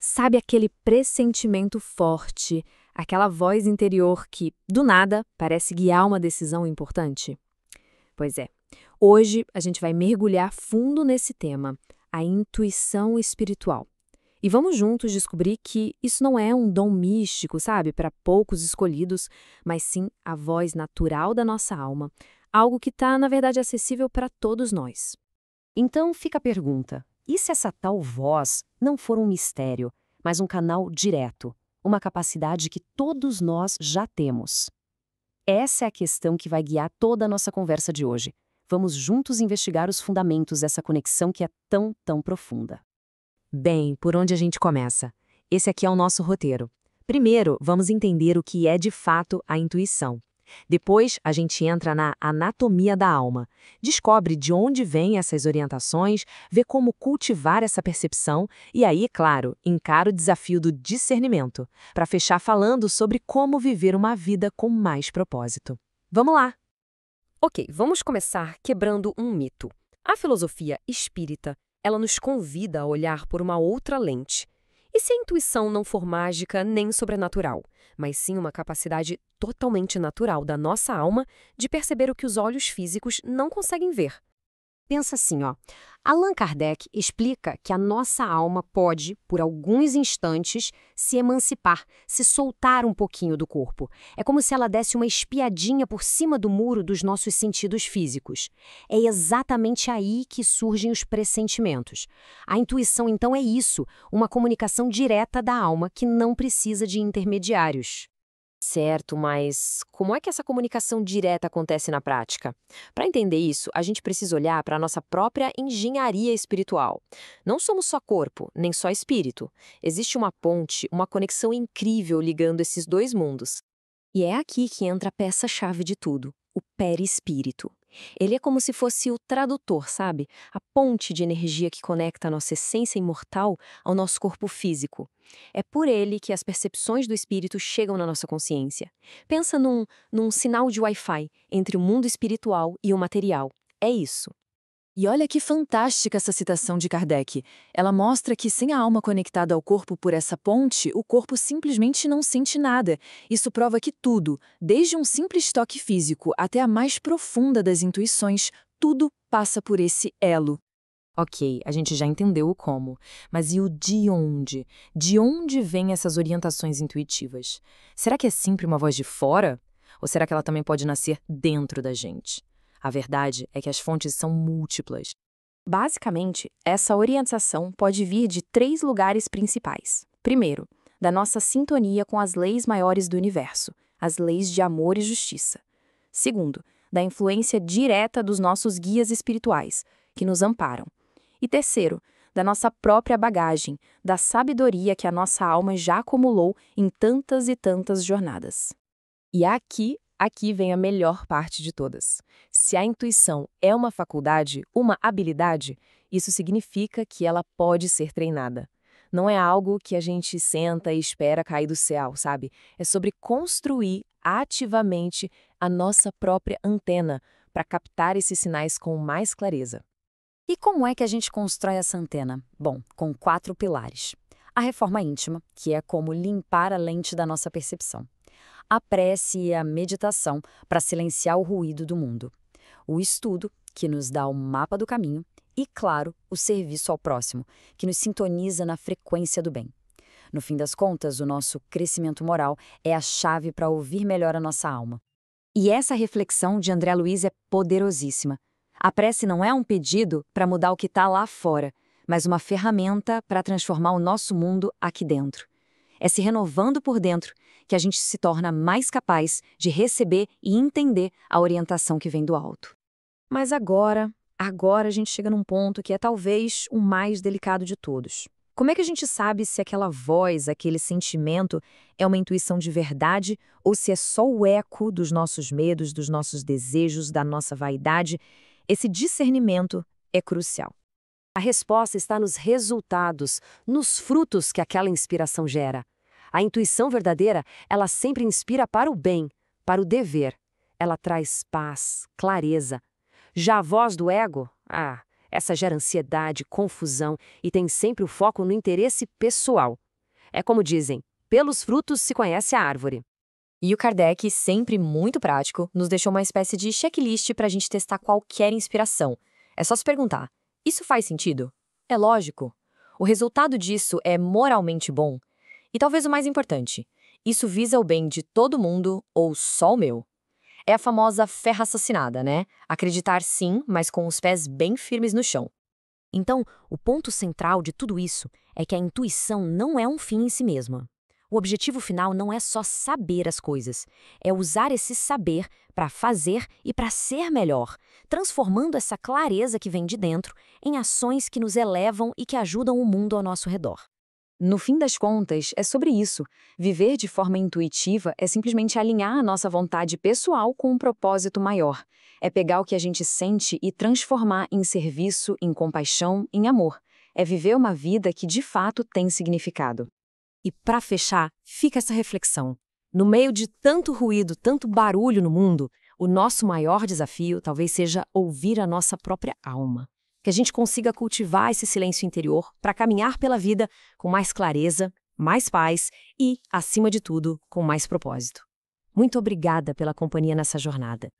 Sabe aquele pressentimento forte, aquela voz interior que, do nada, parece guiar uma decisão importante? Pois é, hoje a gente vai mergulhar fundo nesse tema, a intuição espiritual. E vamos juntos descobrir que isso não é um dom místico, sabe, para poucos escolhidos, mas sim a voz natural da nossa alma, algo que está, na verdade, acessível para todos nós. Então fica a pergunta: e se essa tal voz não for um mistério, mas um canal direto, uma capacidade que todos nós já temos? Essa é a questão que vai guiar toda a nossa conversa de hoje. Vamos juntos investigar os fundamentos dessa conexão que é tão profunda. Bem, por onde a gente começa? Esse aqui é o nosso roteiro. Primeiro, vamos entender o que é de fato a intuição. Depois, a gente entra na anatomia da alma, descobre de onde vêm essas orientações, vê como cultivar essa percepção e aí, claro, encara o desafio do discernimento, para fechar falando sobre como viver uma vida com mais propósito. Vamos lá! Ok, vamos começar quebrando um mito. A filosofia espírita, ela nos convida a olhar por uma outra lente. E se a intuição não for mágica nem sobrenatural, mas sim uma capacidade totalmente natural da nossa alma de perceber o que os olhos físicos não conseguem ver? Pensa assim, ó. Allan Kardec explica que a nossa alma pode, por alguns instantes, se emancipar, se soltar um pouquinho do corpo. É como se ela desse uma espiadinha por cima do muro dos nossos sentidos físicos. É exatamente aí que surgem os pressentimentos. A intuição, então, é isso, uma comunicação direta da alma que não precisa de intermediários. Certo, mas como é que essa comunicação direta acontece na prática? Para entender isso, a gente precisa olhar para a nossa própria engenharia espiritual. Não somos só corpo, nem só espírito. Existe uma ponte, uma conexão incrível ligando esses dois mundos. E é aqui que entra a peça-chave de tudo, o perispírito. Ele é como se fosse o tradutor, sabe? A ponte de energia que conecta a nossa essência imortal ao nosso corpo físico. É por ele que as percepções do espírito chegam na nossa consciência. Pensa num sinal de Wi-Fi entre o mundo espiritual e o material. É isso. E olha que fantástica essa citação de Kardec. Ela mostra que sem a alma conectada ao corpo por essa ponte, o corpo simplesmente não sente nada. Isso prova que tudo, desde um simples toque físico até a mais profunda das intuições, tudo passa por esse elo. Ok, a gente já entendeu o como, mas e o de onde? De onde vêm essas orientações intuitivas? Será que é sempre uma voz de fora? Ou será que ela também pode nascer dentro da gente? A verdade é que as fontes são múltiplas. Basicamente, essa orientação pode vir de 3 lugares principais. Primeiro, da nossa sintonia com as leis maiores do universo, as leis de amor e justiça. Segundo, da influência direta dos nossos guias espirituais, que nos amparam. E terceiro, da nossa própria bagagem, da sabedoria que a nossa alma já acumulou em tantas e tantas jornadas. E aqui vem a melhor parte de todas. Se a intuição é uma faculdade, uma habilidade, isso significa que ela pode ser treinada. Não é algo que a gente senta e espera cair do céu, sabe? É sobre construir ativamente a nossa própria antena para captar esses sinais com mais clareza. E como é que a gente constrói essa antena? Bom, com 4 pilares. A reforma íntima, que é como limpar a lente da nossa percepção. A prece e a meditação, para silenciar o ruído do mundo. O estudo, que nos dá o mapa do caminho. E, claro, o serviço ao próximo, que nos sintoniza na frequência do bem. No fim das contas, o nosso crescimento moral é a chave para ouvir melhor a nossa alma. E essa reflexão de André Luiz é poderosíssima. A prece não é um pedido para mudar o que está lá fora, mas uma ferramenta para transformar o nosso mundo aqui dentro. É se renovando por dentro que a gente se torna mais capaz de receber e entender a orientação que vem do alto. Mas agora a gente chega num ponto que é talvez o mais delicado de todos. Como é que a gente sabe se aquela voz, aquele sentimento é uma intuição de verdade ou se é só o eco dos nossos medos, dos nossos desejos, da nossa vaidade? Esse discernimento é crucial. A resposta está nos resultados, nos frutos que aquela inspiração gera. A intuição verdadeira, ela sempre inspira para o bem, para o dever. Ela traz paz, clareza. Já a voz do ego, essa gera ansiedade, confusão e tem sempre o foco no interesse pessoal. É como dizem, pelos frutos se conhece a árvore. E o Kardec, sempre muito prático, nos deixou uma espécie de checklist para a gente testar qualquer inspiração. É só se perguntar: isso faz sentido? É lógico? O resultado disso é moralmente bom? E talvez o mais importante, isso visa o bem de todo mundo ou só o meu? É a famosa fé raciocinada, né? Acreditar sim, mas com os pés bem firmes no chão. Então, o ponto central de tudo isso é que a intuição não é um fim em si mesma. O objetivo final não é só saber as coisas, é usar esse saber para fazer e para ser melhor, transformando essa clareza que vem de dentro em ações que nos elevam e que ajudam o mundo ao nosso redor. No fim das contas, é sobre isso. Viver de forma intuitiva é simplesmente alinhar a nossa vontade pessoal com um propósito maior. É pegar o que a gente sente e transformar em serviço, em compaixão, em amor. É viver uma vida que de fato tem significado. E para fechar, fica essa reflexão. No meio de tanto ruído, tanto barulho no mundo, o nosso maior desafio talvez seja ouvir a nossa própria alma. Que a gente consiga cultivar esse silêncio interior para caminhar pela vida com mais clareza, mais paz e, acima de tudo, com mais propósito. Muito obrigada pela companhia nessa jornada.